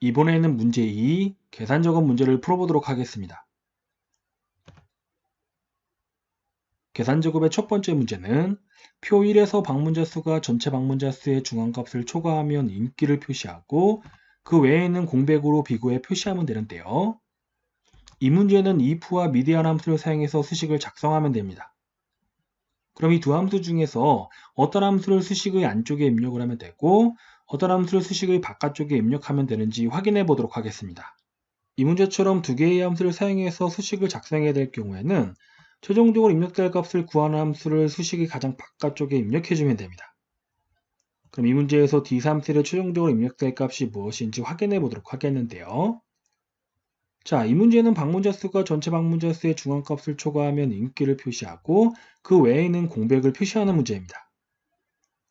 이번에는 문제 2, 계산 작업 문제를 풀어보도록 하겠습니다. 계산 작업의 첫 번째 문제는 표 1에서 방문자 수가 전체 방문자 수의 중앙값을 초과하면 인기를 표시하고 그 외에는 공백으로 비교해 표시하면 되는데요. 이 문제는 if와 미디안 함수를 사용해서 수식을 작성하면 됩니다. 그럼 이 두 함수 중에서 어떤 함수를 수식의 안쪽에 입력을 하면 되고 어떤 함수를 수식의 바깥쪽에 입력하면 되는지 확인해 보도록 하겠습니다. 이 문제처럼 두 개의 함수를 사용해서 수식을 작성해야 될 경우에는 최종적으로 입력될 값을 구하는 함수를 수식의 가장 바깥쪽에 입력해주면 됩니다. 그럼 이 문제에서 D3셀에 최종적으로 입력될 값이 무엇인지 확인해 보도록 하겠는데요. 자, 이 문제는 방문자 수가 전체 방문자 수의 중앙값을 초과하면 인기를 표시하고 그 외에는 공백을 표시하는 문제입니다.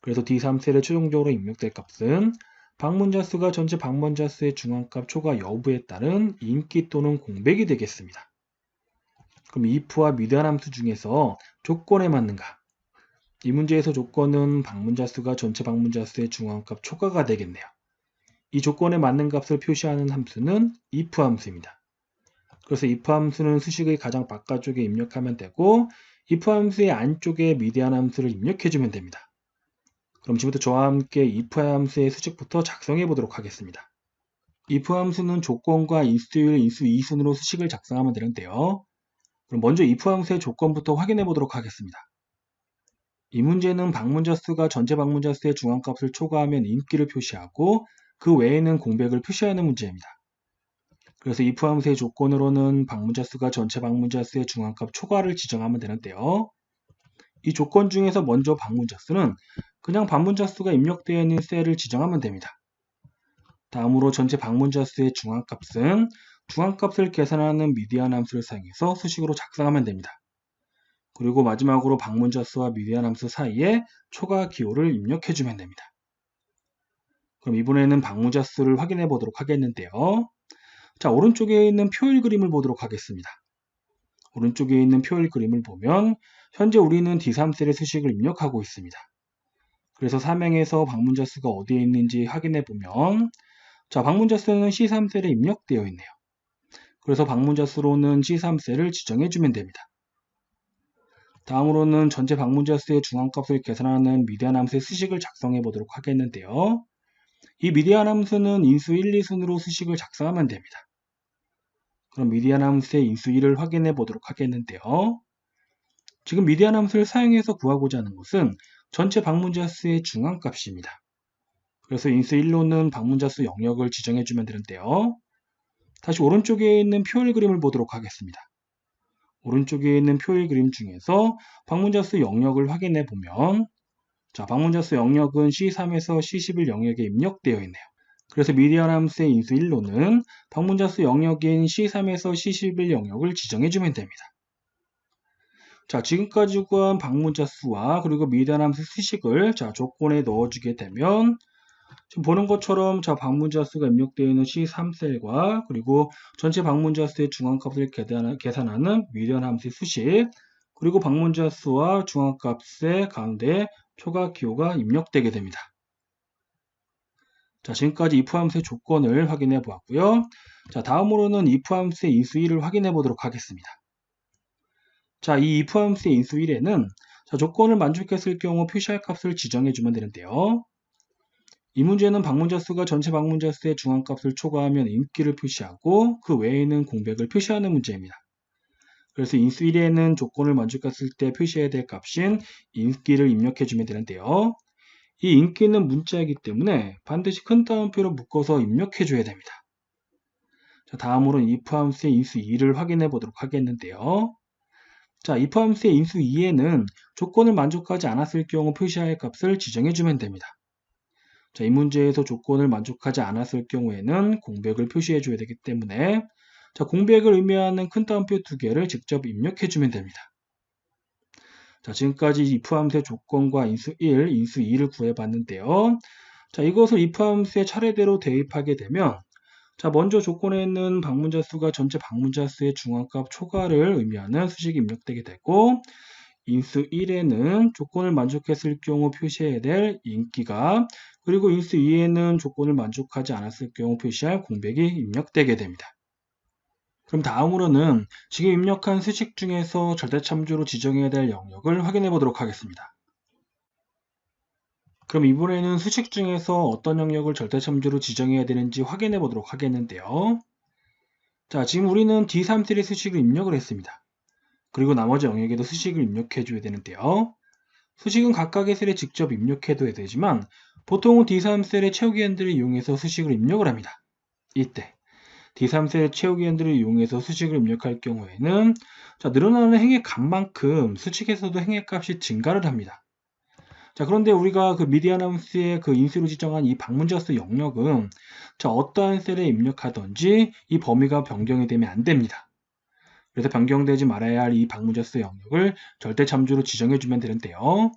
그래서 D3셀에 최종적으로 입력될 값은 방문자 수가 전체 방문자 수의 중앙값 초과 여부에 따른 인기 또는 공백이 되겠습니다. 그럼 if와 미디안 함수 중에서 조건에 맞는가? 이 문제에서 조건은 방문자 수가 전체 방문자 수의 중앙값 초과가 되겠네요. 이 조건에 맞는 값을 표시하는 함수는 if 함수입니다. 그래서 if 함수는 수식의 가장 바깥쪽에 입력하면 되고 if 함수의 안쪽에 미디안 함수를 입력해주면 됩니다. 그럼 지금부터 저와 함께 if 함수의 수식부터 작성해 보도록 하겠습니다. if 함수는 조건과 인수일, 인수 2순으로 수식을 작성하면 되는데요. 그럼 먼저 if 함수의 조건부터 확인해 보도록 하겠습니다. 이 문제는 방문자 수가 전체 방문자 수의 중앙값을 초과하면 인기를 표시하고 그 외에는 공백을 표시하는 문제입니다. 그래서 if 함수의 조건으로는 방문자 수가 전체 방문자 수의 중앙값 초과를 지정하면 되는데요. 이 조건 중에서 먼저 방문자 수는 그냥 방문자 수가 입력되어 있는 셀을 지정하면 됩니다. 다음으로 전체 방문자 수의 중앙값은 중앙값을 계산하는 미디안 함수를 사용해서 수식으로 작성하면 됩니다. 그리고 마지막으로 방문자 수와 미디안 함수 사이에 초과 기호를 입력해주면 됩니다. 그럼 이번에는 방문자 수를 확인해 보도록 하겠는데요. 자, 오른쪽에 있는 표일 그림을 보도록 하겠습니다. 오른쪽에 있는 표일 그림을 보면 현재 우리는 D3셀의 수식을 입력하고 있습니다. 그래서 사명에서 방문자 수가 어디에 있는지 확인해 보면 자, 방문자 수는 C3셀에 입력되어 있네요. 그래서 방문자 수로는 C3셀을 지정해 주면 됩니다. 다음으로는 전체 방문자 수의 중앙값을 계산하는 미디안 함수의 수식을 작성해 보도록 하겠는데요. 이 미디안 함수는 인수 1, 2순으로 수식을 작성하면 됩니다. 그럼 미디안 함수의 인수 1을 확인해 보도록 하겠는데요. 지금 미디안 함수를 사용해서 구하고자 하는 것은 전체 방문자 수의 중앙값입니다. 그래서 인수 1로는 방문자 수 영역을 지정해 주면 되는데요. 다시 오른쪽에 있는 표일 그림을 보도록 하겠습니다. 오른쪽에 있는 표일 그림 중에서 방문자 수 영역을 확인해 보면 자, 방문자 수 영역은 C3에서 C11 영역에 입력되어 있네요. 그래서 미디안 함수의 인수 1로는 방문자 수 영역인 C3에서 C11 영역을 지정해 주면 됩니다. 자, 지금까지 구한 방문자 수와 그리고 미디안 함수 수식을 자, 조건에 넣어주게 되면 지금 보는 것처럼 자, 방문자 수가 입력되어 있는 C3셀과 그리고 전체 방문자 수의 중앙값을 계산하는 미디안 함수의 수식 그리고 방문자 수와 중앙값의 가운데 초과 기호가 입력되게 됩니다. 자, 지금까지 if 함수의 조건을 확인해 보았고요. 자, 다음으로는 if 함수의 인수 1을 확인해 보도록 하겠습니다. 자, 이 if 함수의 인수 1에는 자, 조건을 만족했을 경우 표시할 값을 지정해 주면 되는데요. 이 문제는 방문자 수가 전체 방문자 수의 중앙값을 초과하면 인기를 표시하고 그 외에는 공백을 표시하는 문제입니다. 그래서 인수 1에는 조건을 만족했을 때 표시해야 될 값인 인기를 입력해 주면 되는데요. 이 인기는 문자이기 때문에 반드시 큰 따옴표로 묶어서 입력해 줘야 됩니다. 자, 다음으로는 if 함수의 인수 2를 확인해 보도록 하겠는데요. 자, if 함수의 인수 2에는 조건을 만족하지 않았을 경우 표시할 값을 지정해 주면 됩니다. 자, 이 문제에서 조건을 만족하지 않았을 경우에는 공백을 표시해 줘야 되기 때문에 자, 공백을 의미하는 큰 따옴표 2개를 직접 입력해 주면 됩니다. 자, 지금까지 if 함수의 조건과 인수 1, 인수 2를 구해 봤는데요. 자, 이것을 if 함수의 차례대로 대입하게 되면 자, 먼저 조건에 있는 방문자 수가 전체 방문자 수의 중앙값 초과를 의미하는 수식이 입력되게 되고 인수 1에는 조건을 만족했을 경우 표시해야 될 인기가, 그리고 인수 2에는 조건을 만족하지 않았을 경우 표시할 공백이 입력되게 됩니다. 그럼 다음으로는 지금 입력한 수식 중에서 절대참조로 지정해야 될 영역을 확인해 보도록 하겠습니다. 그럼 이번에는 수식 중에서 어떤 영역을 절대참조로 지정해야 되는지 확인해 보도록 하겠는데요. 자, 지금 우리는 D3셀의 수식을 입력을 했습니다. 그리고 나머지 영역에도 수식을 입력해 줘야 되는데요. 수식은 각각의 셀에 직접 입력해 둬야 되지만 보통은 D3셀의 채우기한들을 이용해서 수식을 입력을 합니다. 이때 D3셀 채우기한들을 이용해서 수식을 입력할 경우에는 자, 늘어나는 행의 값만큼 수식에서도 행의 값이 증가를 합니다. 자, 그런데 우리가 그 미디안 함수의 그 인수로 지정한 이 방문자 수 영역은 자, 어떠한 셀에 입력하든지 이 범위가 변경이 되면 안 됩니다. 그래서 변경되지 말아야 할 이 방문자 수 영역을 절대참조로 지정해 주면 되는데요.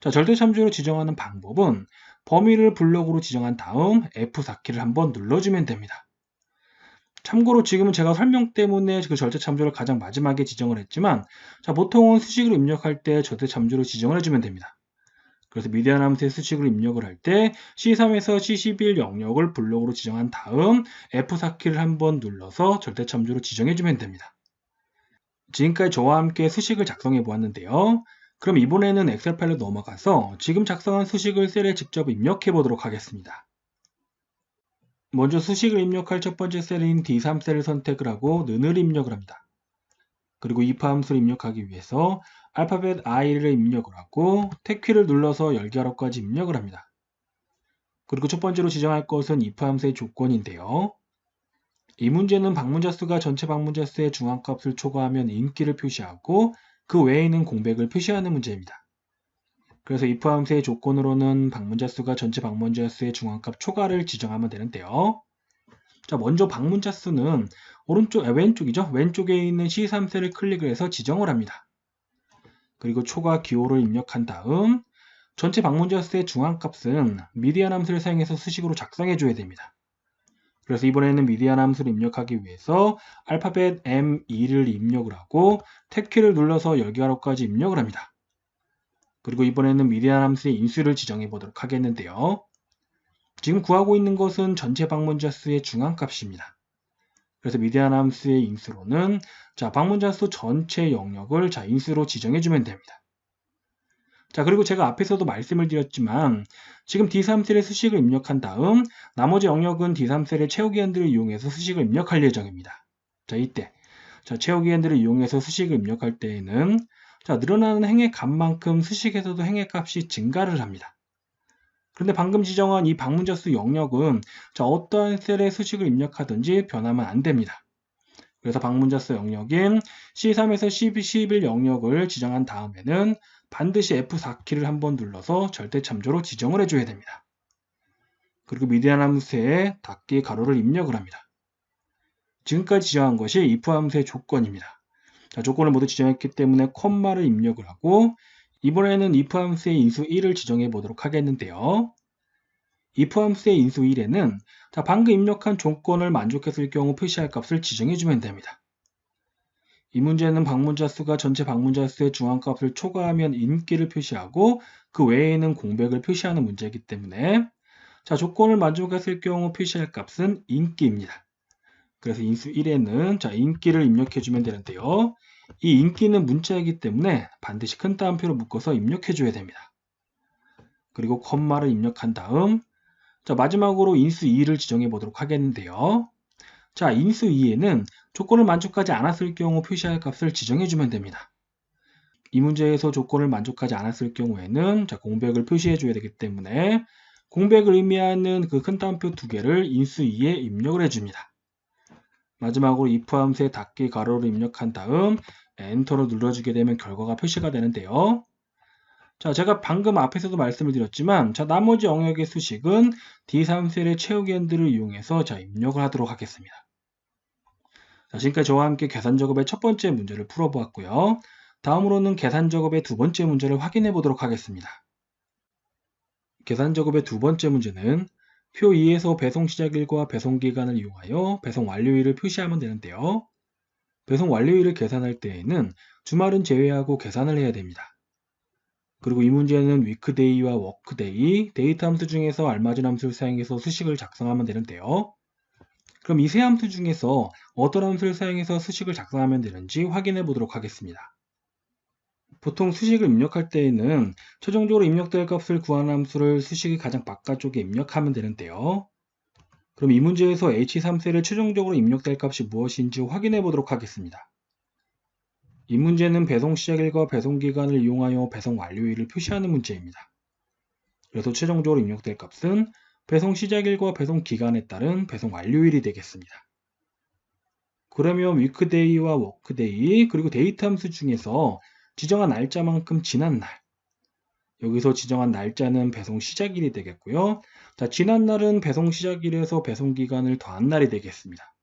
자, 절대참조로 지정하는 방법은 범위를 블록으로 지정한 다음 F4키를 한번 눌러주면 됩니다. 참고로 지금은 제가 설명 때문에 그 절대참조를 가장 마지막에 지정을 했지만 자, 보통은 수식을 입력할 때 절대참조로 지정을 해주면 됩니다. 그래서 미디안 함수의 수식을 입력을 할 때 C3에서 C11 영역을 블록으로 지정한 다음 F4키를 한번 눌러서 절대참조로 지정해주면 됩니다. 지금까지 저와 함께 수식을 작성해 보았는데요. 그럼 이번에는 엑셀 파일로 넘어가서 지금 작성한 수식을 셀에 직접 입력해 보도록 하겠습니다. 먼저 수식을 입력할 첫 번째 셀인 D3셀을 선택을 하고 는을 입력을 합니다. 그리고 if 함수를 입력하기 위해서 알파벳 i를 입력을 하고 탭키를 눌러서 열기하로까지 입력을 합니다. 그리고 첫 번째로 지정할 것은 if 함수의 조건인데요. 이 문제는 방문자 수가 전체 방문자 수의 중앙값을 초과하면 인기를 표시하고 그 외에는 공백을 표시하는 문제입니다. 그래서 if 함수의 조건으로는 방문자 수가 전체 방문자 수의 중앙값 초과를 지정하면 되는데요. 자, 먼저 방문자 수는 왼쪽이죠. 왼쪽에 있는 C3셀을 클릭을 해서 지정을 합니다. 그리고 초과 기호를 입력한 다음 전체 방문자 수의 중앙값은 미디안 함수를 사용해서 수식으로 작성해 줘야 됩니다. 그래서 이번에는 미디안 함수를 입력하기 위해서 알파벳 M2를 입력을 하고 탭키를 눌러서 열기가로까지 입력을 합니다. 그리고 이번에는 미디안 함수의 인수를 지정해 보도록 하겠는데요. 지금 구하고 있는 것은 전체 방문자 수의 중앙값입니다. 그래서 미디안 함수의 인수로는 자, 방문자 수 전체 영역을 자, 인수로 지정해 주면 됩니다. 자, 그리고 제가 앞에서도 말씀을 드렸지만 지금 D3셀의 수식을 입력한 다음 나머지 영역은 D3셀의 채우기한들을 이용해서 수식을 입력할 예정입니다. 자, 이때 자, 채우기한들을 이용해서 수식을 입력할 때에는 자, 늘어나는 행의 값만큼 수식에서도 행의 값이 증가를 합니다. 그런데 방금 지정한 이 방문자 수 영역은 자, 어떠한 셀에 수식을 입력하든지 변하면 안 됩니다. 그래서 방문자 수 영역인 C3에서 C11 영역을 지정한 다음에는 반드시 F4키를 한번 눌러서 절대참조로 지정을 해줘야 됩니다. 그리고 미디안 함수에 닫기 가로를 입력을 합니다. 지금까지 지정한 것이 if 함수의 조건입니다. 자, 조건을 모두 지정했기 때문에 콤마를 입력을 하고 이번에는 if 함수의 인수 1을 지정해 보도록 하겠는데요. if 함수의 인수 1에는 자, 방금 입력한 조건을 만족했을 경우 표시할 값을 지정해 주면 됩니다. 이 문제는 방문자 수가 전체 방문자 수의 중앙값을 초과하면 인기를 표시하고 그 외에는 공백을 표시하는 문제이기 때문에 자, 조건을 만족했을 경우 표시할 값은 인기입니다. 그래서 인수 1에는 자, 인기를 입력해 주면 되는데요. 이 인기는 문자이기 때문에 반드시 큰 따옴표로 묶어서 입력해 줘야 됩니다. 그리고 콤마를 입력한 다음 자, 마지막으로 인수 2를 지정해 보도록 하겠는데요. 자, 인수 2에는 조건을 만족하지 않았을 경우 표시할 값을 지정해 주면 됩니다. 이 문제에서 조건을 만족하지 않았을 경우에는 자, 공백을 표시해 줘야 되기 때문에 공백을 의미하는 그 큰 따옴표 두 개를 인수 2에 입력을 해 줍니다. 마지막으로 if 함수의 닫기 가로를 입력한 다음 엔터를 눌러주게 되면 결과가 표시가 되는데요. 자, 제가 방금 앞에서도 말씀을 드렸지만 자, 나머지 영역의 수식은 D3셀의 채우기한들을 이용해서 자, 입력을 하도록 하겠습니다. 자, 지금까지 저와 함께 계산 작업의 첫 번째 문제를 풀어보았고요. 다음으로는 계산 작업의 두 번째 문제를 확인해 보도록 하겠습니다. 계산 작업의 두 번째 문제는 표 2에서 배송 시작일과 배송 기간을 이용하여 배송 완료일을 표시하면 되는데요. 배송 완료일을 계산할 때에는 주말은 제외하고 계산을 해야 됩니다. 그리고 이 문제는 weekday와 workday, 데이터 함수 중에서 알맞은 함수를 사용해서 수식을 작성하면 되는데요. 그럼 이 세 함수 중에서 어떤 함수를 사용해서 수식을 작성하면 되는지 확인해 보도록 하겠습니다. 보통 수식을 입력할 때에는 최종적으로 입력될 값을 구하는 함수를 수식의 가장 바깥쪽에 입력하면 되는데요. 그럼 이 문제에서 h3셀에 최종적으로 입력될 값이 무엇인지 확인해 보도록 하겠습니다. 이 문제는 배송 시작일과 배송 기간을 이용하여 배송 완료일을 표시하는 문제입니다. 그래서 최종적으로 입력될 값은 배송 시작일과 배송 기간에 따른 배송 완료일이 되겠습니다. 그러면 weekday와 workday 그리고 데이터 함수 중에서 지정한 날짜만큼 지난 날, 여기서 지정한 날짜는 배송 시작일이 되겠고요. 자, 지난 날은 배송 시작일에서 배송 기간을 더한 날이 되겠습니다.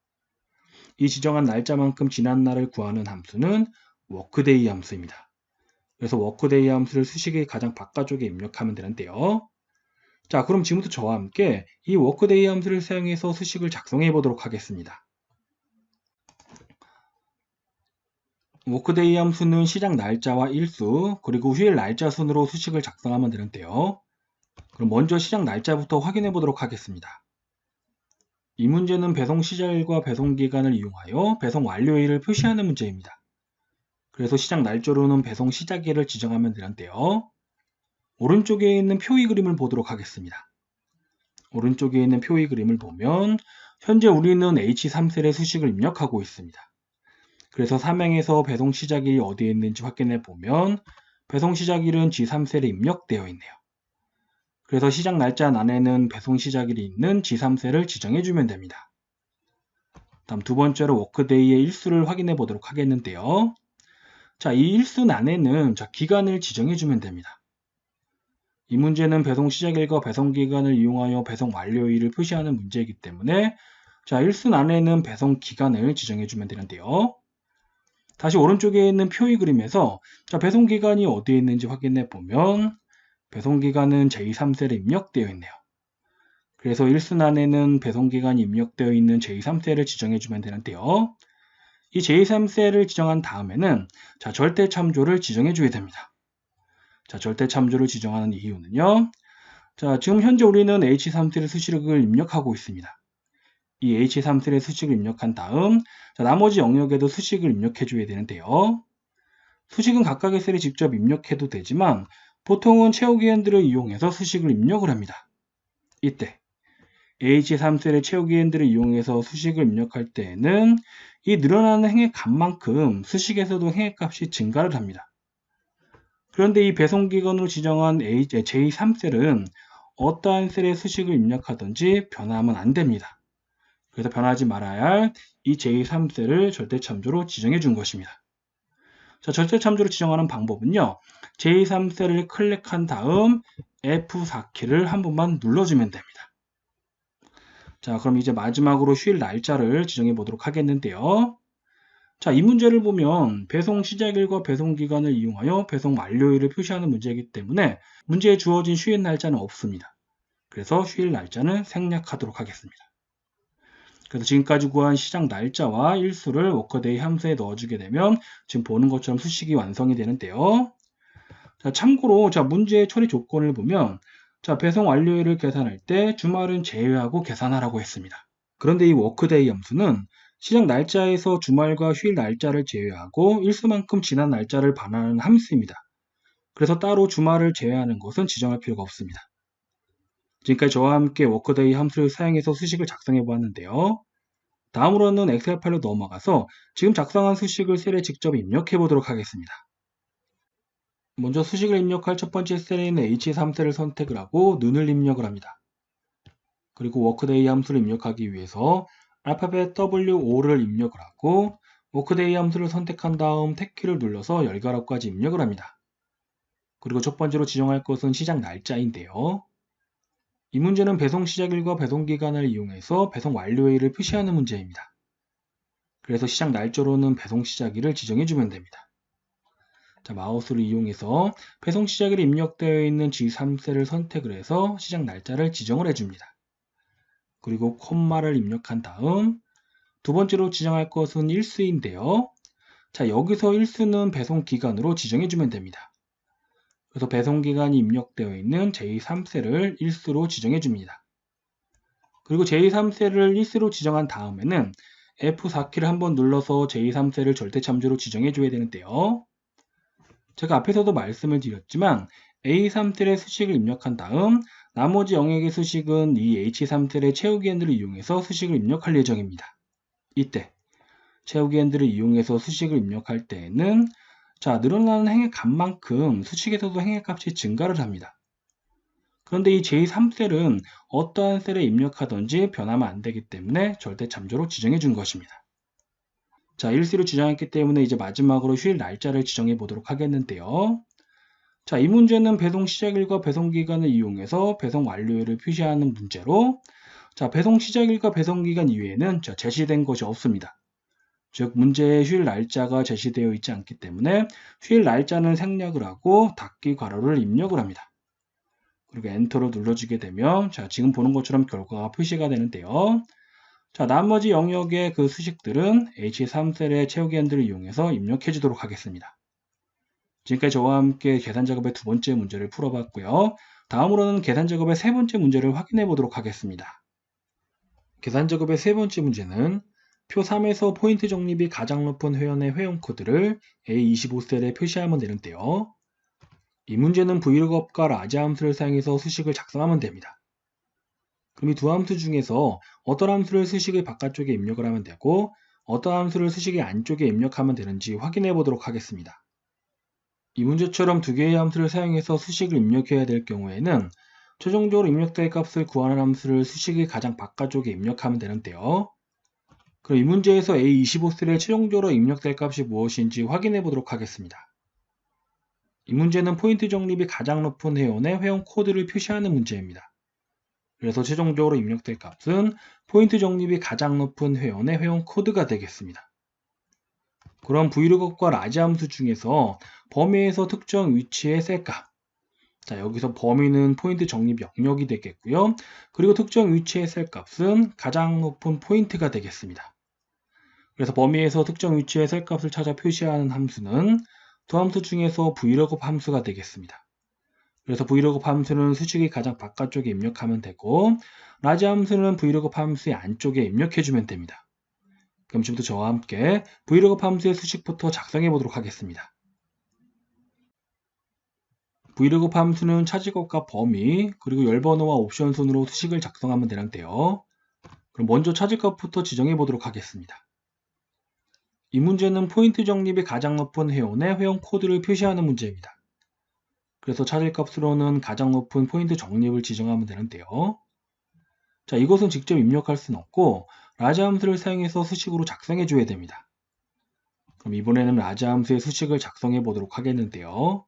이 지정한 날짜만큼 지난 날을 구하는 함수는 workday 함수입니다. 그래서 workday 함수를 수식의 가장 바깥쪽에 입력하면 되는데요. 자, 그럼 지금부터 저와 함께 이 workday 함수를 사용해서 수식을 작성해 보도록 하겠습니다. workday 함수는 시작 날짜와 일수, 그리고 휴일 날짜 순으로 수식을 작성하면 되는데요. 그럼 먼저 시작 날짜부터 확인해 보도록 하겠습니다. 이 문제는 배송 시작일과 배송 기간을 이용하여 배송 완료일을 표시하는 문제입니다. 그래서 시작 날짜로는 배송 시작일을 지정하면 되는데요. 오른쪽에 있는 표의 그림을 보도록 하겠습니다. 오른쪽에 있는 표의 그림을 보면 현재 우리는 H3셀에 수식을 입력하고 있습니다. 그래서 사명에서 배송 시작일이 어디에 있는지 확인해 보면 배송 시작일은 G3셀에 입력되어 있네요. 그래서 시작 날짜 안에는 배송 시작일이 있는 G3셀을 지정해 주면 됩니다. 다음 두 번째로 워크데이의 일수를 확인해 보도록 하겠는데요. 자, 이 일수 안에는 기간을 지정해 주면 됩니다. 이 문제는 배송 시작일과 배송 기간을 이용하여 배송 완료일을 표시하는 문제이기 때문에 일수 안에는 배송 기간을 지정해 주면 되는데요. 다시 오른쪽에 있는 표의 그림에서 배송 기간이 어디에 있는지 확인해 보면 배송 기간은 J3셀에 입력되어 있네요. 그래서 일순 안에는 배송 기간이 입력되어 있는 J3셀을 지정해 주면 되는데요. 이 J3셀을 지정한 다음에는 절대 참조를 지정해 줘야 됩니다. 절대 참조를 지정하는 이유는요. 지금 현재 우리는 H3셀의 수식을 입력하고 있습니다. 이 H3셀의 수식을 입력한 다음 나머지 영역에도 수식을 입력해 줘야 되는데요. 수식은 각각의 셀에 직접 입력해도 되지만 보통은 채우기엔들을 이용해서 수식을 입력을 합니다. 이때 H3셀의 채우기엔들을 이용해서 수식을 입력할 때에는 이 늘어나는 행의 값만큼 수식에서도 행의 값이 증가를 합니다. 그런데 이 배송기간으로 지정한 J3셀은 어떠한 셀의 수식을 입력하든지 변화하면 안 됩니다. 그래서 변하지 말아야 할 이 J3셀을 절대참조로 지정해 준 것입니다. 절대참조로 지정하는 방법은요. J3셀을 클릭한 다음 F4키를 한 번만 눌러주면 됩니다. 그럼 이제 마지막으로 휴일 날짜를 지정해 보도록 하겠는데요. 이 문제를 보면 배송 시작일과 배송 기간을 이용하여 배송 완료일을 표시하는 문제이기 때문에 문제에 주어진 휴일 날짜는 없습니다. 그래서 휴일 날짜는 생략하도록 하겠습니다. 그래서 지금까지 구한 시작 날짜와 일수를 워커데이 함수에 넣어주게 되면 지금 보는 것처럼 수식이 완성이 되는데요. 참고로 문제의 처리 조건을 보면 배송 완료일을 계산할 때 주말은 제외하고 계산하라고 했습니다. 그런데 이 워크데이 함수는 시작 날짜에서 주말과 휴일 날짜를 제외하고 일수만큼 지난 날짜를 반환하는 함수입니다. 그래서 따로 주말을 제외하는 것은 지정할 필요가 없습니다. 지금까지 저와 함께 워크데이 함수를 사용해서 수식을 작성해 보았는데요. 다음으로는 엑셀 파일로 넘어가서 지금 작성한 수식을 셀에 직접 입력해 보도록 하겠습니다. 먼저 수식을 입력할 첫 번째 셀에 있는 H3셀을 선택을 하고 눈을 입력을 합니다. 그리고 워크데이 함수를 입력하기 위해서 알파벳 W5를 입력을 하고 워크데이 함수를 선택한 다음 탭키를 눌러서 열가락까지 입력을 합니다. 그리고 첫 번째로 지정할 것은 시작 날짜인데요. 이 문제는 배송 시작일과 배송 기간을 이용해서 배송 완료일을 표시하는 문제입니다. 그래서 시작 날짜로는 배송 시작일을 지정해 주면 됩니다. 마우스를 이용해서 배송 시작일이 입력되어 있는 G3셀을 선택을 해서 시작 날짜를 지정을 해줍니다. 그리고 콤마를 입력한 다음 두 번째로 지정할 것은 일수인데요. 자, 여기서 일수는 배송기간으로 지정해주면 됩니다. 그래서 배송기간이 입력되어 있는 제3셀을 일수로 지정해줍니다. 그리고 제3셀을 일수로 지정한 다음에는 F4키를 한번 눌러서 제3셀을 절대참조로 지정해줘야 되는데요. 제가 앞에서도 말씀을 드렸지만 A3셀의 수식을 입력한 다음 나머지 영역의 수식은 이 H3셀의 채우기 핸들을 이용해서 수식을 입력할 예정입니다. 이때 채우기 핸들을 이용해서 수식을 입력할 때에는 자, 늘어나는 행의 값만큼 수식에서도 행의 값이 증가를 합니다. 그런데 이 제3셀은 어떠한 셀에 입력하든지 변하면 안 되기 때문에 절대 참조로 지정해 준 것입니다. 자, 일수로 지정했기 때문에 이제 마지막으로 휴일 날짜를 지정해 보도록 하겠는데요. 자, 이 문제는 배송 시작일과 배송 기간을 이용해서 배송 완료일을 표시하는 문제로, 자, 배송 시작일과 배송 기간 이외에는 제시된 것이 없습니다. 즉, 문제의 휴일 날짜가 제시되어 있지 않기 때문에 휴일 날짜는 생략을 하고 닫기 괄호를 입력을 합니다. 그리고 엔터를 눌러주게 되면 자, 지금 보는 것처럼 결과가 표시가 되는데요. 자, 나머지 영역의 그 수식들은 H3셀의 채우기 핸들을 이용해서 입력해 주도록 하겠습니다. 지금까지 저와 함께 계산 작업의 두 번째 문제를 풀어봤고요. 다음으로는 계산 작업의 세 번째 문제를 확인해 보도록 하겠습니다. 계산 작업의 세 번째 문제는 표 3에서 포인트 적립이 가장 높은 회원의 회원 코드를 A25셀에 표시하면 되는데요. 이 문제는 vlookup과 라지 함수를 사용해서 수식을 작성하면 됩니다. 그럼 이 두 함수 중에서 어떤 함수를 수식의 바깥쪽에 입력을 하면 되고 어떤 함수를 수식의 안쪽에 입력하면 되는지 확인해 보도록 하겠습니다. 이 문제처럼 두 개의 함수를 사용해서 수식을 입력해야 될 경우에는 최종적으로 입력될 값을 구하는 함수를 수식의 가장 바깥쪽에 입력하면 되는데요. 그럼 이 문제에서 A25셀에 최종적으로 입력될 값이 무엇인지 확인해 보도록 하겠습니다. 이 문제는 포인트 적립이 가장 높은 회원의 회원 코드를 표시하는 문제입니다. 그래서 최종적으로 입력될 값은 포인트 적립이 가장 높은 회원의 회원 코드가 되겠습니다. 그럼 vlookup과 라지 함수 중에서 범위에서 특정 위치의 셀값, 자, 여기서 범위는 포인트 적립 영역이 되겠고요. 그리고 특정 위치의 셀값은 가장 높은 포인트가 되겠습니다. 그래서 범위에서 특정 위치의 셀값을 찾아 표시하는 함수는 두 함수 중에서 vlookup 함수가 되겠습니다. 그래서 vlookup 함수는 수식의 가장 바깥쪽에 입력하면 되고 라지 함수는 vlookup 함수의 안쪽에 입력해주면 됩니다. 그럼 지금부터 저와 함께 vlookup 함수의 수식부터 작성해 보도록 하겠습니다. vlookup 함수는 찾을 것과 범위 그리고 열번호와 옵션 순으로 수식을 작성하면 되는데요. 그럼 먼저 찾을 값부터 지정해 보도록 하겠습니다. 이 문제는 포인트 적립이 가장 높은 회원의 회원 코드를 표시하는 문제입니다. 그래서 찾을 값으로는 가장 높은 포인트 적립을 지정하면 되는데요. 자, 이것은 직접 입력할 수는 없고 라지 함수를 사용해서 수식으로 작성해 줘야 됩니다. 그럼 이번에는 라지 함수의 수식을 작성해 보도록 하겠는데요.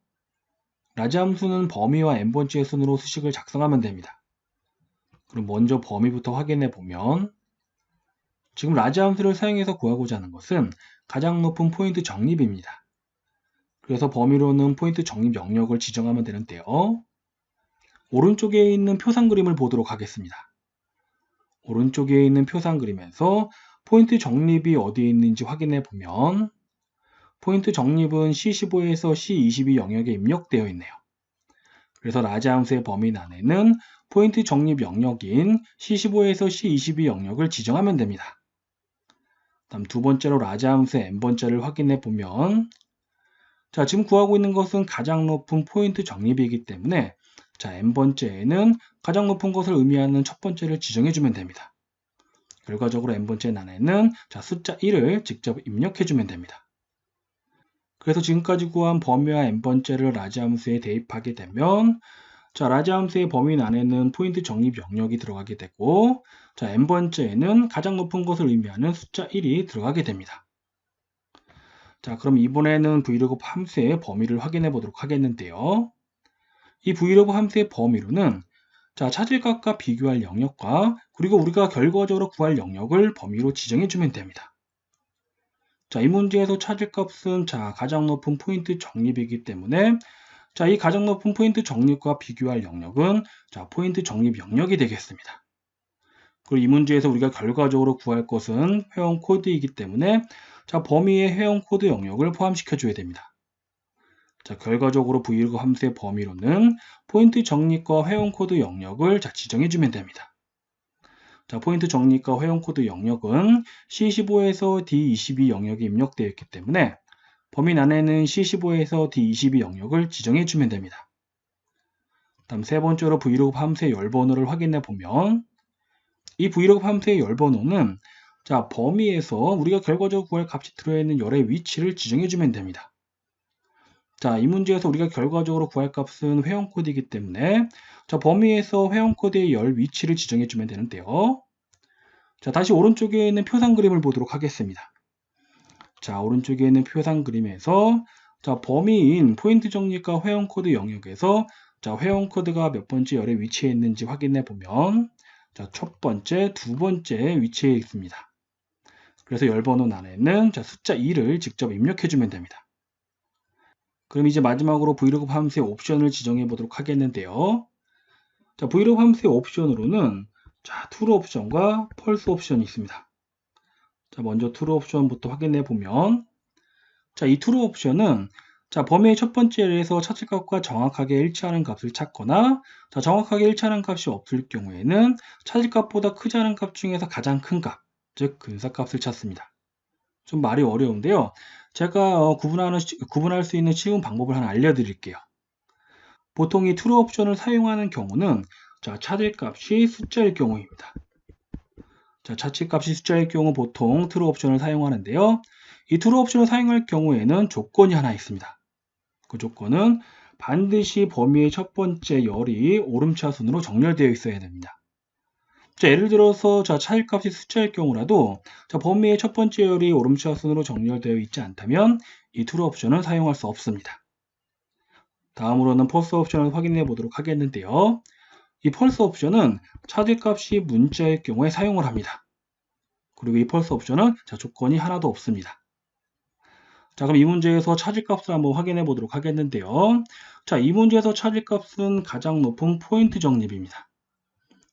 라지 함수는 범위와 n번째의 순으로 수식을 작성하면 됩니다. 그럼 먼저 범위부터 확인해 보면 지금 라지 함수를 사용해서 구하고자 하는 것은 가장 높은 포인트 적립입니다. 그래서 범위로는 포인트 적립 영역을 지정하면 되는데요. 오른쪽에 있는 표상 그림을 보도록 하겠습니다. 오른쪽에 있는 표상 그림에서 포인트 적립이 어디에 있는지 확인해 보면 포인트 적립은 C15에서 C22 영역에 입력되어 있네요. 그래서 라지 함수의 범위 안에는 포인트 적립 영역인 C15에서 C22 영역을 지정하면 됩니다. 다음 두 번째로 라지 함수의 n번째를 확인해 보면 자, 지금 구하고 있는 것은 가장 높은 포인트 적립이기 때문에 자, n번째에는 가장 높은 것을 의미하는 첫 번째를 지정해 주면 됩니다. 결과적으로 n번째 안에는 자, 숫자 1을 직접 입력해 주면 됩니다. 그래서 지금까지 구한 범위와 n번째를 라지 함수에 대입하게 되면 자, 라지 함수의 범위 안에는 포인트 적립 영역이 들어가게 되고 자, n번째에는 가장 높은 것을 의미하는 숫자 1이 들어가게 됩니다. 자, 그럼 이번에는 vlookup 함수의 범위를 확인해 보도록 하겠는데요. 이 vlookup 함수의 범위로는 자, 찾을 값과 비교할 영역과 그리고 우리가 결과적으로 구할 영역을 범위로 지정해 주면 됩니다. 자, 이 문제에서 찾을 값은 자, 가장 높은 포인트 적립이기 때문에 자, 이 가장 높은 포인트 적립과 비교할 영역은 자, 포인트 적립 영역이 되겠습니다. 그리고 이 문제에서 우리가 결과적으로 구할 것은 회원 코드이기 때문에 자, 범위에 회원 코드 영역을 포함시켜 줘야 됩니다. 자, 결과적으로 브이로그 함수의 범위로는 포인트 적립과 회원 코드 영역을 지정해 주면 됩니다. 자, 포인트 적립과 회원 코드 영역은 C15에서 D22 영역이 입력되어 있기 때문에 범위 안에는 C15에서 D22 영역을 지정해 주면 됩니다. 다음 세 번째로 브이로그 함수의 열번호를 확인해 보면 이 브이로그 함수의 열번호는 자, 범위에서 우리가 결과적으로 구할 값이 들어있는 열의 위치를 지정해 주면 됩니다. 자, 이 문제에서 우리가 결과적으로 구할 값은 회원 코드이기 때문에 자, 범위에서 회원 코드의 열 위치를 지정해 주면 되는데요. 자, 다시 오른쪽에 있는 표상 그림을 보도록 하겠습니다. 자, 오른쪽에 있는 표상 그림에서 자, 범위인 포인트 적립과 회원 코드 영역에서 자, 회원 코드가 몇 번째 열에 위치해 있는지 확인해 보면 자, 첫 번째, 두 번째 위치해 있습니다. 그래서 열번호 안에는 자, 숫자 2를 직접 입력해 주면 됩니다. 그럼 이제 마지막으로 브이로그 함수의 옵션을 지정해 보도록 하겠는데요. 자, 브이로그 함수의 옵션으로는 자, true 옵션과 false 옵션이 있습니다. 자, 먼저 true 옵션부터 확인해 보면 자, 이 true 옵션은 자, 범위의 첫 번째 열에서 찾을 값과 정확하게 일치하는 값을 찾거나 자, 정확하게 일치하는 값이 없을 경우에는 찾을 값보다 크지 않은 값 중에서 가장 큰 값, 즉 근사값을 찾습니다. 좀 말이 어려운데요. 제가 구분할 수 있는 쉬운 방법을 하나 알려드릴게요. 보통 이 true 옵션을 사용하는 경우는 자, 찾을 값이 숫자일 경우입니다. 자, 찾을 값이 숫자일 경우 보통 true 옵션을 사용하는데요. 이 true 옵션을 사용할 경우에는 조건이 하나 있습니다. 그 조건은 반드시 범위의 첫 번째 열이 오름차순으로 정렬되어 있어야 됩니다. 자, 예를 들어서 자, 찾을 값이 숫자일 경우라도 자, 범위의 첫 번째 열이 오름차순으로 정렬되어 있지 않다면 이 true 옵션은 사용할 수 없습니다. 다음으로는 false 옵션을 확인해 보도록 하겠는데요. 이 false 옵션은 찾을 값이 문자일 경우에 사용을 합니다. 그리고 이 false 옵션은 자, 조건이 하나도 없습니다. 자, 그럼 이 문제에서 찾을 값을 한번 확인해 보도록 하겠는데요. 자, 이 문제에서 찾을 값은 가장 높은 포인트 적립입니다.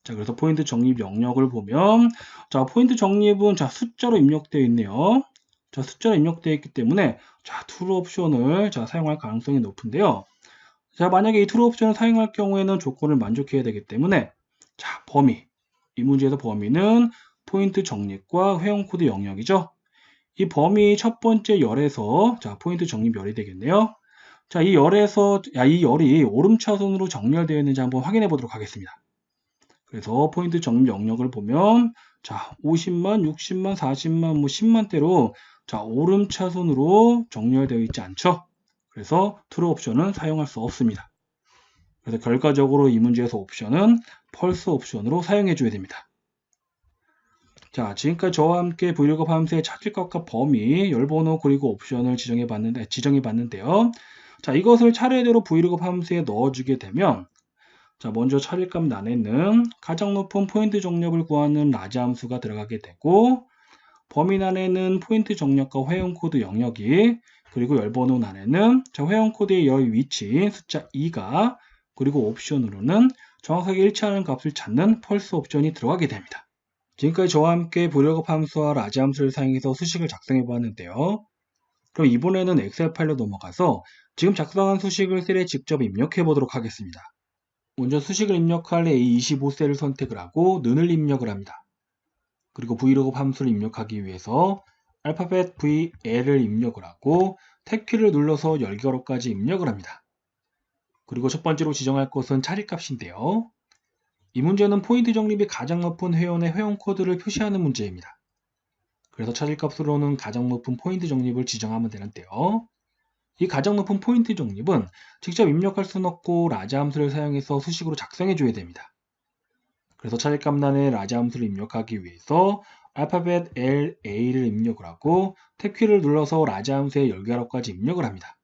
자, 그래서 포인트 적립 영역을 보면 자, 포인트 적립은 자, 숫자로 입력되어 있네요. 자, 숫자로 입력되어 있기 때문에 자, true 옵션을 자, 사용할 가능성이 높은데요. 자, 만약에 이 true 옵션을 사용할 경우에는 조건을 만족해야 되기 때문에 자, 범위. 이 문제에서 범위는 포인트 적립과 회원 코드 영역이죠. 이 범위 첫 번째 열에서 자, 포인트 적립 열이 되겠네요. 자, 이 열이 오름차순으로 정렬되어 있는지 한번 확인해 보도록 하겠습니다. 그래서 포인트 적립 영역을 보면 자, 50만, 60만, 40만, 뭐 10만대로 자, 오름차순으로 정렬되어 있지 않죠. 그래서 true 옵션은 사용할 수 없습니다. 그래서 결과적으로 이 문제에서 옵션은 false 옵션으로 사용해 줘야 됩니다. 자, 지금까지 저와 함께 브이로그 함수의 찾을 값과 범위, 열번호 그리고 옵션을 지정해 봤는데요. 자, 이것을 차례대로 브이로그 함수에 넣어주게 되면 자, 먼저 찾을 값 안에는 가장 높은 포인트 적립을 구하는 라지 함수가 들어가게 되고 범위 안에는 포인트 적립과 회원 코드 영역이 그리고 열번호 안에는 자, 회원 코드의 열 위치인 숫자 2가 그리고 옵션으로는 정확하게 일치하는 값을 찾는 false 옵션이 들어가게 됩니다. 지금까지 저와 함께 브이로그 함수와 라지 함수를 사용해서 수식을 작성해 보았는데요. 그럼 이번에는 엑셀 파일로 넘어가서 지금 작성한 수식을 셀에 직접 입력해 보도록 하겠습니다. 먼저 수식을 입력할 A25셀을 선택을 하고 는을 입력을 합니다. 그리고 브이로그 함수를 입력하기 위해서 알파벳 VL을 입력을 하고 탭키를 눌러서 열결호까지 입력을 합니다. 그리고 첫 번째로 지정할 것은 차리값인데요. 이 문제는 포인트 적립이 가장 높은 회원의 회원 코드를 표시하는 문제입니다. 그래서 찾을 값으로는 가장 높은 포인트 적립을 지정하면 되는데요. 이 가장 높은 포인트 적립은 직접 입력할 수는 없고 라지 함수를 사용해서 수식으로 작성해 줘야 됩니다. 그래서 찾을 값란에 라지 함수를 입력하기 위해서 알파벳 LA를 입력을 하고 탭키를 눌러서 라지 함수의 열결합까지 입력을 합니다.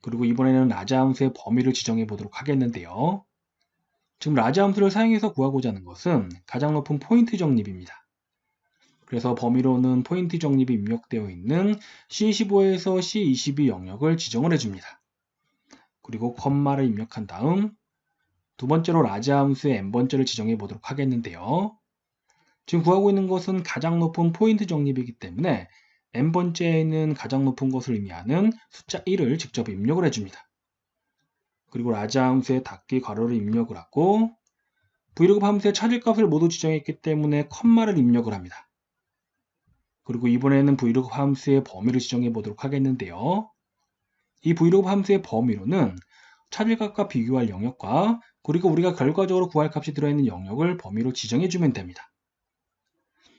그리고 이번에는 라지 함수의 범위를 지정해 보도록 하겠는데요. 지금 라지 함수를 사용해서 구하고자 하는 것은 가장 높은 포인트 적립입니다. 그래서 범위로는 포인트 적립이 입력되어 있는 C15에서 C22 영역을 지정을 해줍니다. 그리고 콤마를 입력한 다음 두 번째로 라지 함수의 n번째를 지정해 보도록 하겠는데요. 지금 구하고 있는 것은 가장 높은 포인트 적립이기 때문에 n번째에 있는 가장 높은 것을 의미하는 숫자 1을 직접 입력을 해줍니다. 그리고 라지 함수에 닫기 괄호를 입력을 하고 vlookup 함수의 찾을 값을 모두 지정했기 때문에 컴마를 입력을 합니다. 그리고 이번에는 vlookup 함수의 범위를 지정해 보도록 하겠는데요. 이 vlookup 함수의 범위로는 찾을 값과 비교할 영역과 그리고 우리가 결과적으로 구할 값이 들어있는 영역을 범위로 지정해 주면 됩니다.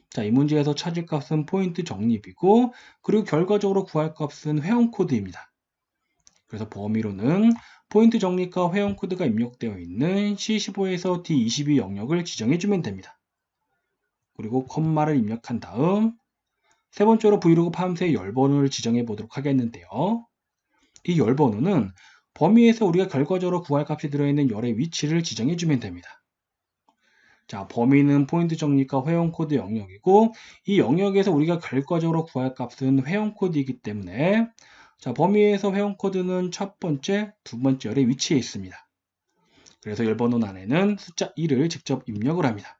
자, 이 문제에서 찾을 값은 포인트 적립이고 그리고 결과적으로 구할 값은 회원 코드입니다. 그래서 범위로는 포인트 적립과 회원 코드가 입력되어 있는 C15에서 D22 영역을 지정해 주면 됩니다. 그리고 콤마를 입력한 다음 세 번째로 vlookup 함수의 열번호를 지정해 보도록 하겠는데요. 이 열번호는 범위에서 우리가 결과적으로 구할 값이 들어있는 열의 위치를 지정해 주면 됩니다. 자, 범위는 포인트 적립과 회원 코드 영역이고 이 영역에서 우리가 결과적으로 구할 값은 회원 코드이기 때문에 자, 범위에서 회원 코드는 첫 번째, 두 번째 열의 위치에 있습니다. 그래서 열번호 안에는 숫자 1을 직접 입력을 합니다.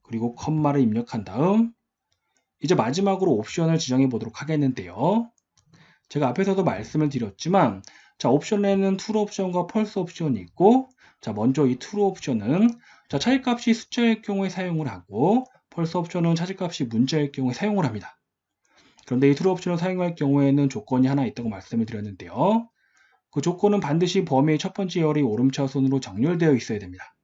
그리고 컴마를 입력한 다음 이제 마지막으로 옵션을 지정해 보도록 하겠는데요. 제가 앞에서도 말씀을 드렸지만 자, 옵션에는 true 옵션과 false 옵션이 있고 자, 먼저 이 true 옵션은 자, 찾을 값이 숫자일 경우에 사용을 하고 false 옵션은 찾을 값이 문자일 경우에 사용을 합니다. 그런데 이 true 옵션을 사용할 경우에는 조건이 하나 있다고 말씀을 드렸는데요. 그 조건은 반드시 범위의 첫 번째 열이 오름차순으로 정렬되어 있어야 됩니다.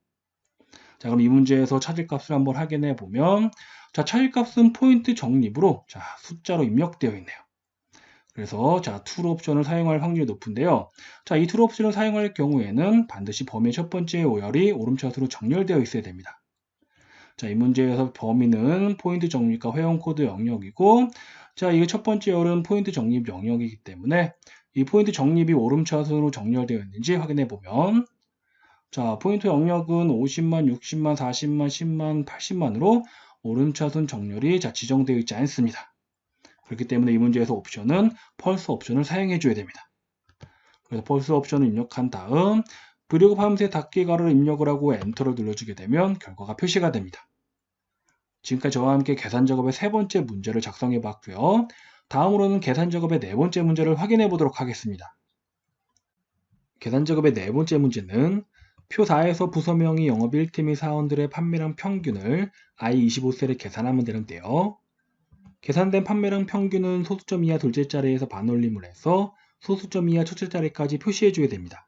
자, 그럼 이 문제에서 찾을 값을 한번 확인해 보면 자, 찾을 값은 포인트 적립으로 자, 숫자로 입력되어 있네요. 그래서 자, true 옵션을 사용할 확률이 높은데요. 자, 이 true 옵션을 사용할 경우에는 반드시 범위의 첫 번째 열이 오름차순으로 정렬되어 있어야 됩니다. 자, 이 문제에서 범위는 포인트 적립과 회원 코드 영역이고 자, 이게 첫 번째 열은 포인트 적립 영역이기 때문에 이 포인트 적립이 오름차순으로 정렬되어 있는지 확인해 보면 자, 포인트 영역은 50만, 60만, 40만, 10만, 80만으로 오름차순 정렬이 자, 지정되어 있지 않습니다. 그렇기 때문에 이 문제에서 옵션은 false 옵션을 사용해 줘야 됩니다. 그래서 false 옵션을 입력한 다음 vlookup 함수의 닫기 괄호를 입력을 하고 엔터를 눌러주게 되면 결과가 표시가 됩니다. 지금까지 저와 함께 계산 작업의 세 번째 문제를 작성해 봤고요. 다음으로는 계산 작업의 네 번째 문제를 확인해 보도록 하겠습니다. 계산 작업의 네 번째 문제는 표 4에서 부서명의 영업 1팀 및 사원들의 판매량 평균을 I25셀에 계산하면 되는데요. 계산된 판매량 평균은 소수점 이하 둘째 자리에서 반올림을 해서 소수점 이하 첫째 자리까지 표시해 줘야 됩니다.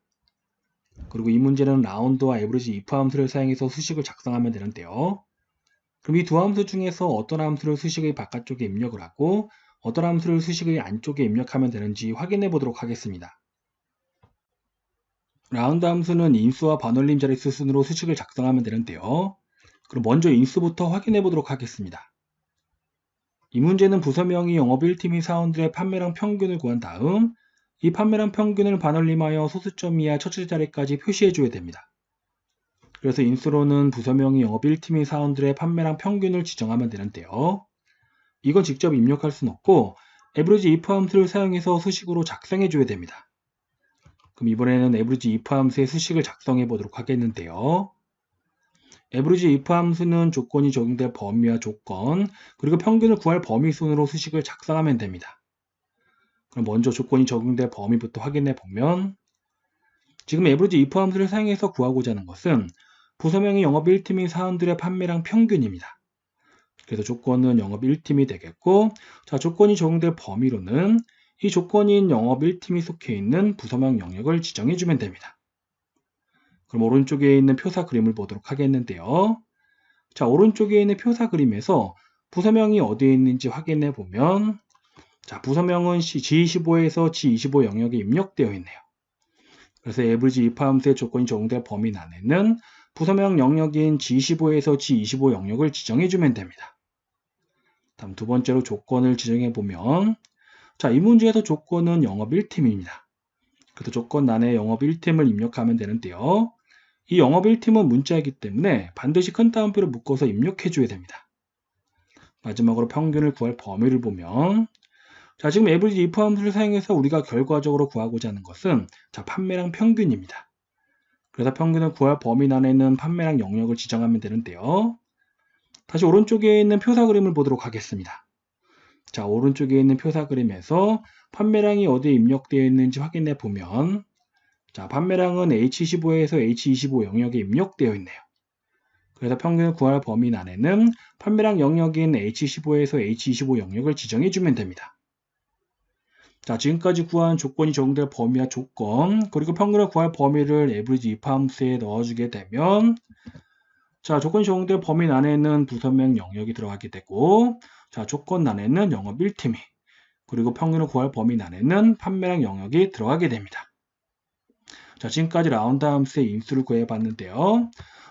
그리고 이 문제는 라운드와 에버리지 if 함수를 사용해서 수식을 작성하면 되는데요. 그럼 이 두 함수 중에서 어떤 함수를 수식의 바깥쪽에 입력을 하고 어떤 함수를 수식의 안쪽에 입력하면 되는지 확인해 보도록 하겠습니다. 라운드 함수는 인수와 반올림 자릿수 순으로 수식을 작성하면 되는데요. 그럼 먼저 인수부터 확인해 보도록 하겠습니다. 이 문제는 부서명의 영업 1팀 및 사원들의 판매량 평균을 구한 다음 이 판매량 평균을 반올림하여 소수점 이하 첫째 자리까지 표시해 줘야 됩니다. 그래서 인수로는 부서명의 영업 1팀 및 사원들의 판매량 평균을 지정하면 되는데요. 이건 직접 입력할 수는 없고 average if 함수를 사용해서 수식으로 작성해 줘야 됩니다. 그럼 이번에는 average if 함수의 수식을 작성해 보도록 하겠는데요. average if 함수는 조건이 적용될 범위와 조건, 그리고 평균을 구할 범위 순으로 수식을 작성하면 됩니다. 그럼 먼저 조건이 적용될 범위부터 확인해 보면 지금 average if 함수를 사용해서 구하고자 하는 것은 부서명의 영업 1팀 및 사원들의 판매량 평균입니다. 그래서 조건은 영업 1팀이 되겠고 자, 조건이 적용될 범위로는 이 조건인 영업 1팀이 속해 있는 부서명 영역을 지정해 주면 됩니다. 그럼 오른쪽에 있는 표사 그림을 보도록 하겠는데요. 자, 오른쪽에 있는 표사 그림에서 부서명이 어디에 있는지 확인해 보면 자, 부서명은 G25에서 G25 영역에 입력되어 있네요. 그래서 average if 함수의 조건이 적용될 범위 안에는 부서명 영역인 G15에서 G25 영역을 지정해 주면 됩니다. 다음 두 번째로 조건을 지정해 보면 자, 이 문제에서 조건은 영업 1팀입니다. 그래서 조건란에 영업 1팀을 입력하면 되는데요. 이 영업 1팀은 문자이기 때문에 반드시 큰 따옴표를 묶어서 입력해 줘야 됩니다. 마지막으로 평균을 구할 범위를 보면 자, 지금 average if 함수를 사용해서 우리가 결과적으로 구하고자 하는 것은 자, 판매량 평균입니다. 그래서 평균을 구할 범위 안에는 판매량 영역을 지정하면 되는데요. 다시 오른쪽에 있는 표사 그림을 보도록 하겠습니다. 자, 오른쪽에 있는 표사 그림에서 판매량이 어디에 입력되어 있는지 확인해 보면, 자, 판매량은 H25에서 H25 영역에 입력되어 있네요. 그래서 평균을 구할 범위 안에는 판매량 영역인 H15에서 H25 영역을 지정해 주면 됩니다. 자, 지금까지 구한 조건이 적용될 범위와 조건, 그리고 평균을 구할 범위를 average if 함수에 넣어주게 되면, 자, 조건이 적용될 범위 안에는 부서명 영역이 들어가게 되고, 자, 조건 안에는 영업 1팀이, 그리고 평균을 구할 범위 안에는 판매량 영역이 들어가게 됩니다. 자, 지금까지 라운드 함수의 인수를 구해봤는데요.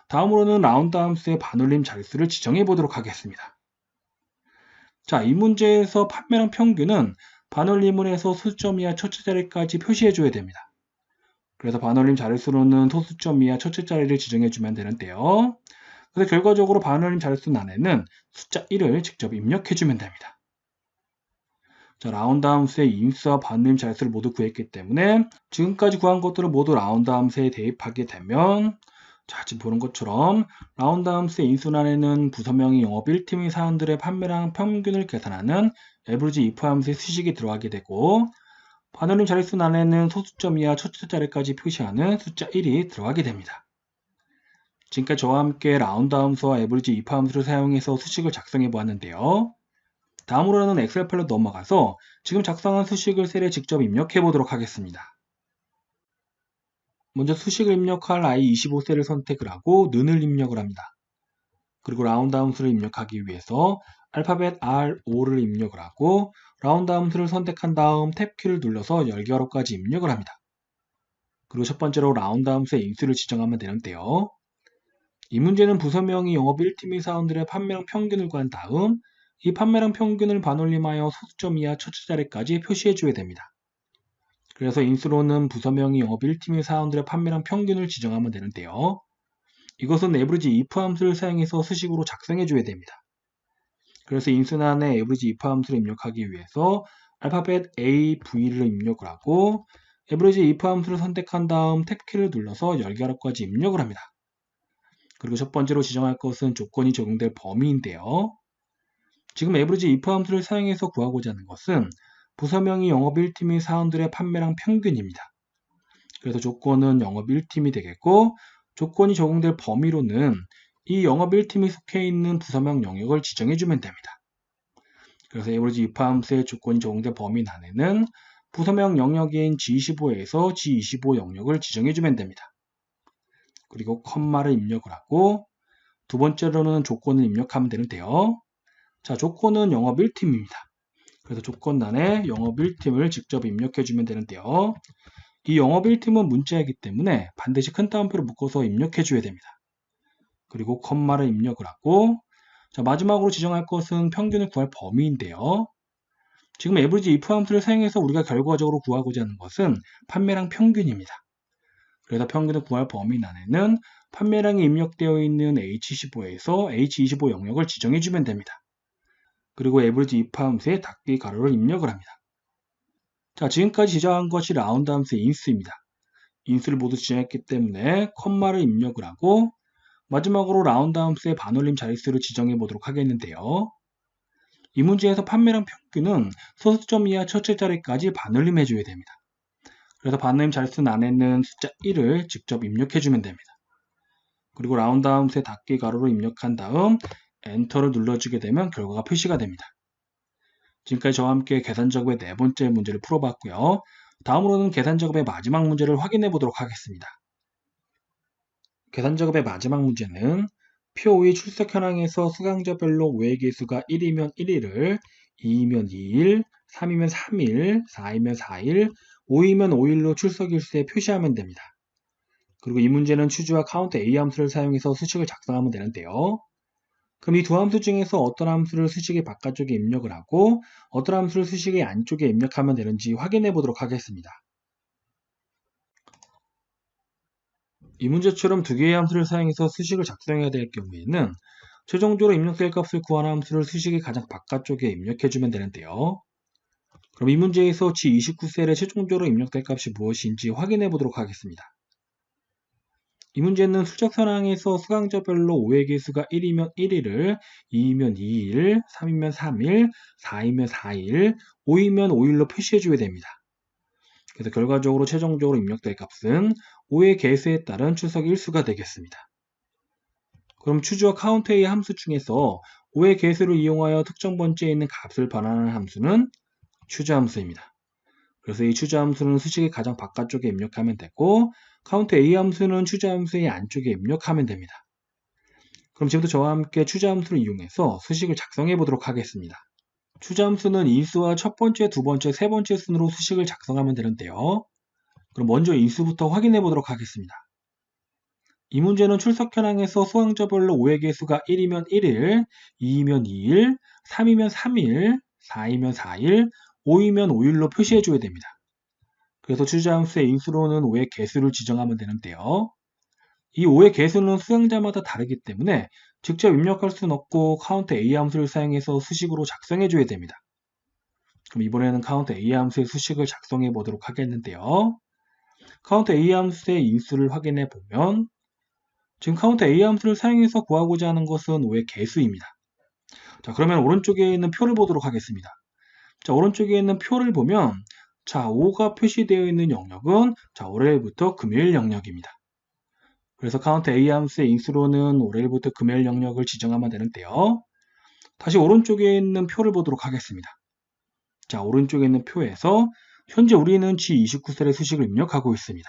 다음으로는 라운드 함수의 반올림 자릿수를 지정해 보도록 하겠습니다. 자, 이 문제에서 판매량 평균은 반올림을 해서 소수점 이하 첫째 자리까지 표시해 줘야 됩니다. 그래서 반올림 자릿수로는 소수점 이하 첫째 자리를 지정해 주면 되는데요. 그래서 결과적으로 반올림 자릿수 안에는 숫자 1을 직접 입력해 주면 됩니다. 자, 라운드 함수의 인수와 반올림 자릿수를 모두 구했기 때문에 지금까지 구한 것들을 모두 라운드 함수에 대입하게 되면, 자, 지금 보는 것처럼 라운드 함수의 인수 안에는 부서명의 영업 1팀의 사원들의 판매량 평균을 계산하는 average if 함수의 수식이 들어가게 되고, 반올림 자릿수 안에는 소수점 이하 첫째 자리까지 표시하는 숫자 1이 들어가게 됩니다. 지금까지 저와 함께 라운드 함수와 average if 함수를 사용해서 수식을 작성해 보았는데요. 다음으로는 엑셀 파일로 넘어가서 지금 작성한 수식을 셀에 직접 입력해 보도록 하겠습니다. 먼저 수식을 입력할 I25셀을 선택을 하고 는을 입력을 합니다. 그리고 라운드 함수를 입력하기 위해서 알파벳 R5를 입력을 하고 라운드 함수를 선택한 다음 탭키를 눌러서 열기어로까지 입력을 합니다. 그리고 첫 번째로 라운드 함수의 인수를 지정하면 되는데요. 이 문제는 부서명이 영업 1팀의 사원들의 판매량 평균을 구한 다음 이 판매량 평균을 반올림하여 소수점 이하 첫째 자리까지 표시해 줘야 됩니다. 그래서 인수로는 부서명이 영업 1팀의 사원들의 판매량 평균을 지정하면 되는데요. 이것은 average if 함수를 사용해서 수식으로 작성해 줘야 됩니다. 그래서 인수란에 average if 함수를 입력하기 위해서 알파벳 AV를 입력을 하고 average if 함수를 선택한 다음 탭키를 눌러서 열기하라까지 입력을 합니다. 그리고 첫 번째로 지정할 것은 조건이 적용될 범위인데요. 지금 average if 함수를 사용해서 구하고자 하는 것은 부서명이 영업 1팀의 사원들의 판매량 평균입니다. 그래서 조건은 영업 1팀이 되겠고 조건이 적용될 범위로는 이 영업 1팀이 속해 있는 부서명 영역을 지정해 주면 됩니다. 그래서 average if 함수의 조건이 적용될 범위 안에는 부서명 영역인 G25에서 G25 영역을 지정해 주면 됩니다. 그리고 컴마를 입력을 하고 두 번째로는 조건을 입력하면 되는데요. 자, 조건은 영업 1팀입니다. 그래서 조건란에 영업 1팀을 직접 입력해 주면 되는데요. 이 영업 1팀은 문자이기 때문에 반드시 큰 따옴표로 묶어서 입력해 줘야 됩니다. 그리고 컴마를 입력을 하고 자, 마지막으로 지정할 것은 평균을 구할 범위인데요. 지금 average if 함수를 사용해서 우리가 결과적으로 구하고자 하는 것은 판매량 평균입니다. 그래서 평균을 구할 범위 안에는 판매량이 입력되어 있는 H15에서 H25 영역을 지정해 주면 됩니다. 그리고 average if 함수에 닫기 가로를 입력을 합니다. 자, 지금까지 지정한 것이 라운드 함수의 인수입니다. 인수를 모두 지정했기 때문에 컴마를 입력을 하고 마지막으로 라운드 함수의 반올림 자릿수를 지정해 보도록 하겠는데요. 이 문제에서 판매량 평균은 소수점 이하 첫째 자리까지 반올림 해줘야 됩니다. 그래서 반올림 자릿수 안에는 숫자 1을 직접 입력해 주면 됩니다. 그리고 라운드 함수의 닫기 가로를 입력한 다음 엔터를 눌러주게 되면 결과가 표시가 됩니다. 지금까지 저와 함께 계산 작업의 네 번째 문제를 풀어봤고요. 다음으로는 계산 작업의 마지막 문제를 확인해 보도록 하겠습니다. 계산 작업의 마지막 문제는 표 5의 출석 현황에서 수강자별로 오의 개수가 1이면 1일을, 2이면 2일, 3이면 3일, 4이면 4일, 5이면 5일로 출석일수에 표시하면 됩니다. 그리고 이 문제는 추주와 카운트 A 함수를 사용해서 수식을 작성하면 되는데요. 그럼 이 두 함수 중에서 어떤 함수를 수식의 바깥쪽에 입력을 하고 어떤 함수를 수식의 안쪽에 입력하면 되는지 확인해 보도록 하겠습니다. 이 문제처럼 두 개의 함수를 사용해서 수식을 작성해야 될 경우에는 최종적으로 입력될 값을 구하는 함수를 수식의 가장 바깥쪽에 입력해 주면 되는데요. 그럼 이 문제에서 G29셀에 최종적으로 입력될 값이 무엇인지 확인해 보도록 하겠습니다. 이 문제는 수적 현황에서 수강자별로 5의 개수가 1이면 1일을, 2이면 2일, 3이면 3일, 4이면 4일, 5이면 5일로 표시해줘야 됩니다. 그래서 결과적으로 최종적으로 입력될 값은 5의 개수에 따른 출석 일수가 되겠습니다. 그럼 추주와 countA의 함수 중에서 5의 개수를 이용하여 특정 번째에 있는 값을 반환하는 함수는 추주함수입니다. 그래서 이 추주함수는 수식의 가장 바깥쪽에 입력하면 되고 countA 함수는 추주함수의 안쪽에 입력하면 됩니다. 그럼 지금부터 저와 함께 추주함수를 이용해서 수식을 작성해 보도록 하겠습니다. 추주함수는 인수와 첫 번째, 두 번째, 세 번째 순으로 수식을 작성하면 되는데요. 그럼 먼저 인수부터 확인해 보도록 하겠습니다. 이 문제는 출석 현황에서 수강자별로 5의 개수가 1이면 1일, 2이면 2일, 3이면 3일, 4이면 4일, 5이면 5일로 표시해 줘야 됩니다. 그래서 추주함수의 인수로는 5의 개수를 지정하면 되는데요. 이 5의 개수는 수강자마다 다르기 때문에 직접 입력할 수는 없고 countA 함수를 사용해서 수식으로 작성해 줘야 됩니다. 그럼 이번에는 countA 함수의 수식을 작성해 보도록 하겠는데요. countA 함수의 인수를 확인해 보면 지금 countA 함수를 사용해서 구하고자 하는 것은 5의 개수입니다. 자, 그러면 오른쪽에 있는 표를 보도록 하겠습니다. 자, 오른쪽에 있는 표를 보면 자, 5가 표시되어 있는 영역은 자, 월요일부터 금요일 영역입니다. 그래서 countA 함수의 인수로는 월요일부터 금요일 영역을 지정하면 되는데요. 다시 오른쪽에 있는 표를 보도록 하겠습니다. 자, 오른쪽에 있는 표에서 현재 우리는 G29셀의 수식을 입력하고 있습니다.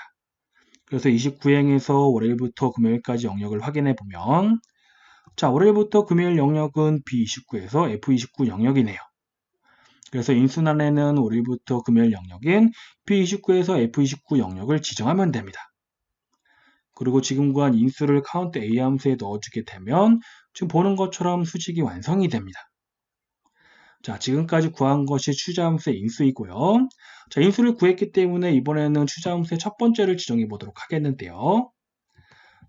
그래서 29행에서 월요일부터 금요일까지 영역을 확인해 보면 자, 월요일부터 금요일 영역은 B29에서 F29 영역이네요. 그래서 인수란에는 월요일부터 금요일 영역인 B29에서 F29 영역을 지정하면 됩니다. 그리고 지금 구한 인수를 countA 함수에 넣어주게 되면 지금 보는 것처럼 수식이 완성이 됩니다. 자, 지금까지 구한 것이 추자함수의 인수이고요. 자, 인수를 구했기 때문에 이번에는 추자함수의 첫 번째를 지정해 보도록 하겠는데요.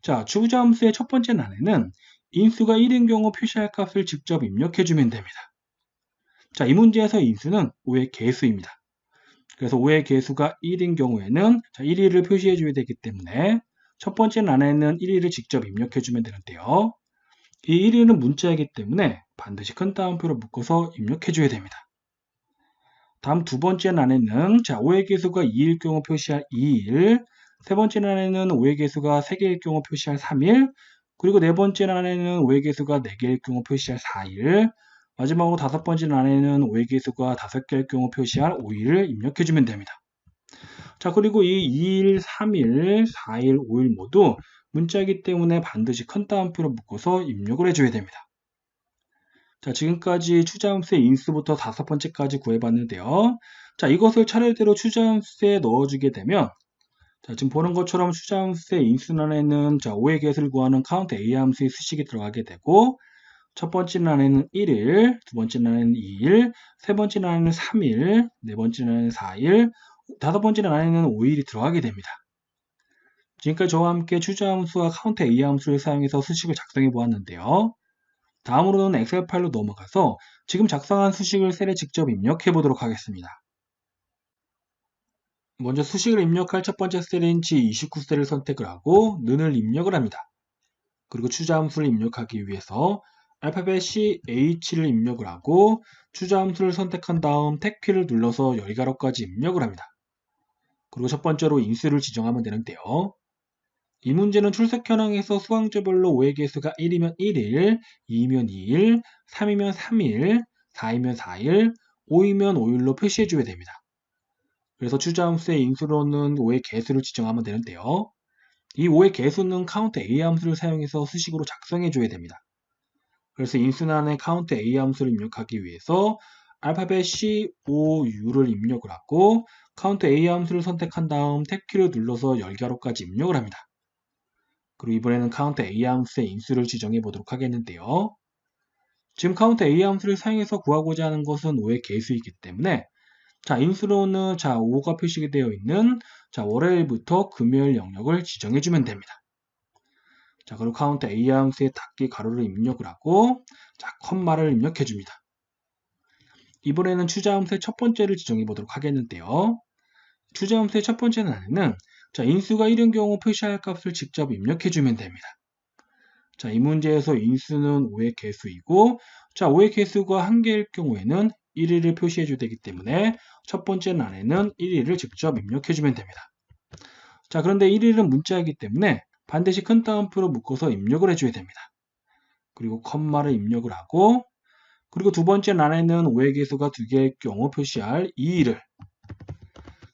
자, 추자함수의 첫 번째 란에는 인수가 1인 경우 표시할 값을 직접 입력해 주면 됩니다. 자, 이 문제에서 인수는 5의 개수입니다. 그래서 5의 개수가 1인 경우에는 자, 1일을 표시해 줘야 되기 때문에 첫 번째 란에는 1일을 직접 입력해 주면 되는데요. 이 1일은 문자이기 때문에 반드시 큰 따옴표로 묶어서 입력해 줘야 됩니다. 다음 두 번째 란에는 자, 5의 개수가 2일 경우 표시할 2일, 세 번째 란에는 5의 개수가 3개일 경우 표시할 3일, 그리고 네 번째 란에는 5의 개수가 4개일 경우 표시할 4일, 마지막으로 다섯 번째 란에는 5의 개수가 5개일 경우 표시할 5일을 입력해 주면 됩니다. 자, 그리고 이 2일, 3일, 4일, 5일 모두 문자이기 때문에 반드시 큰 따옴표로 묶어서 입력을 해줘야 됩니다. 자, 지금까지 추자함수의 인수부터 다섯 번째까지 구해봤는데요. 자, 이것을 차례대로 추자함수에 넣어주게 되면 자, 지금 보는 것처럼 추자함수의 인수란에는 자, 5의 개수를 구하는 countA 함수의 수식이 들어가게 되고 첫 번째 란에는 1일, 두 번째 란에는 2일, 세 번째 란에는 3일, 네 번째 란에는 4일, 다섯 번째 란에는 5일이 들어가게 됩니다. 지금까지 저와 함께 추자함수와 countA 함수를 사용해서 수식을 작성해 보았는데요. 다음으로는 엑셀 파일로 넘어가서 지금 작성한 수식을 셀에 직접 입력해 보도록 하겠습니다. 먼저 수식을 입력할 첫 번째 셀인 G29셀을 선택을 하고 는을 입력을 합니다. 그리고 추자함수를 입력하기 위해서 알파벳 C, H를 입력을 하고 추자함수를 선택한 다음 택키를 눌러서 열가로까지 입력을 합니다. 그리고 첫 번째로 인수를 지정하면 되는데요. 이 문제는 출석 현황에서 수강자별로 5의 개수가 1이면 1일, 2이면 2일, 3이면 3일, 4이면 4일, 5이면 5일로 표시해 줘야 됩니다. 그래서 추자함수의 인수로는 5의 개수를 지정하면 되는데요. 이 5의 개수는 countA 함수를 사용해서 수식으로 작성해 줘야 됩니다. 그래서 인수란에 countA 함수를 입력하기 위해서 알파벳 C, O, U를 입력을 하고 countA 함수를 선택한 다음 탭키를 눌러서 열가로까지 입력을 합니다. 그리고 이번에는 countA 함수의 인수를 지정해 보도록 하겠는데요. 지금 countA 함수를 사용해서 구하고자 하는 것은 5의 개수이기 때문에 자, 인수로는 자, 5가 표시되어 있는 자, 월요일부터 금요일 영역을 지정해 주면 됩니다. 자, 그리고 countA 함수의 닫기 가로를 입력을 하고 자, 컴마를 입력해 줍니다. 이번에는 추자함수의 첫 번째를 지정해 보도록 하겠는데요. 추자함수의 첫 번째 란에는 자, 인수가 1인 경우 표시할 값을 직접 입력해주면 됩니다. 자, 이 문제에서 인수는 5의 개수이고, 자, 5의 개수가 1개일 경우에는 1위를 표시해줘야 되기 때문에 첫 번째 란에는 1위를 직접 입력해주면 됩니다. 자, 그런데 1위는 문자이기 때문에 반드시 큰 따옴표로 묶어서 입력을 해줘야 됩니다. 그리고 컴마를 입력을 하고, 그리고 두 번째 란에는 5의 개수가 2개일 경우 표시할 2일을,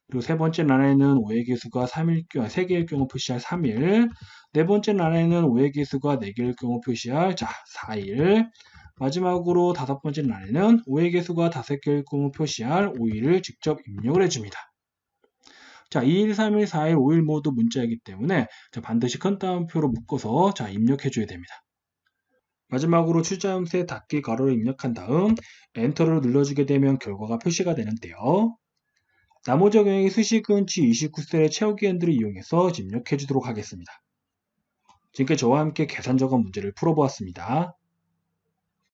그리고 세 번째 란에는 5의 개수가 3개일 경우 표시할 3일, 네 번째 란에는 5의 개수가 4개일 경우 표시할 4일, 마지막으로 다섯 번째 란에는 5의 개수가 5개일 경우 표시할 5일을 직접 입력을 해줍니다. 자, 2일, 3일, 4일, 5일 모두 문자이기 때문에 반드시 큰 따옴표로 묶어서 입력해줘야 됩니다. 마지막으로 출자음수의 닫기 괄호를 입력한 다음 엔터를 눌러주게 되면 결과가 표시가 되는데요. 나머지 경우의 수식은 G29셀의 채우기 핸들을 이용해서 입력해 주도록 하겠습니다. 지금까지 저와 함께 계산 적어 문제를 풀어보았습니다.